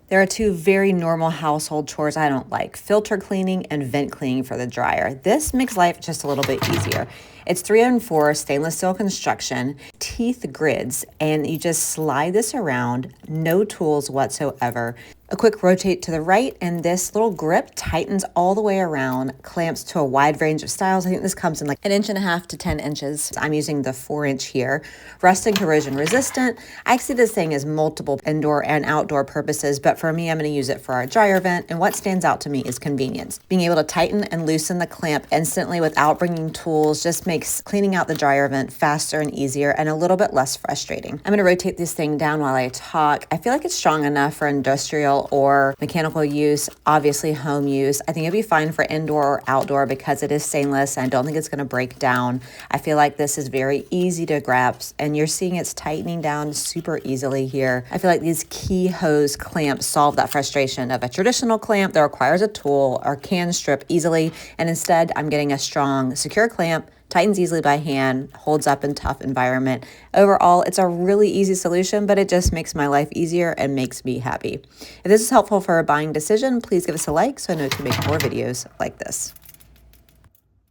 There are two very normal household chores I don't like: filter cleaning and vent cleaning for the dryer. This makes life just a little bit easier. It's 304 stainless steel construction, teeth grids, and you just slide this around, no tools whatsoever. A quick rotate to the right, and this little grip tightens all the way around, clamps to a wide range of styles. I think this comes in like 1.5 to 10 inches. I'm using the 4-inch here. Rust and corrosion resistant. I see this thing as multiple indoor and outdoor purposes, but for me, I'm going to use it for our dryer vent, and what stands out to me is convenience. Being able to tighten and loosen the clamp instantly without bringing tools just makes cleaning out the dryer vent faster and easier and a little bit less frustrating. I'm going to rotate this thing down while I talk. I feel like it's strong enough for industrial or mechanical use, obviously home use. I think it'd be fine for indoor or outdoor because it is stainless and I don't think it's going to break down. I feel like this is very easy to grasp, and you're seeing it's tightening down super easily here. I feel like these key hose clamps solve that frustration of a traditional clamp that requires a tool or can strip easily, and instead I'm getting a strong, secure clamp, tightens easily by hand, holds up in tough environment. Overall, it's a really easy solution, but it just makes my life easier and makes me happy. If this is helpful for a buying decision, please give us a like so I know to make more videos like this.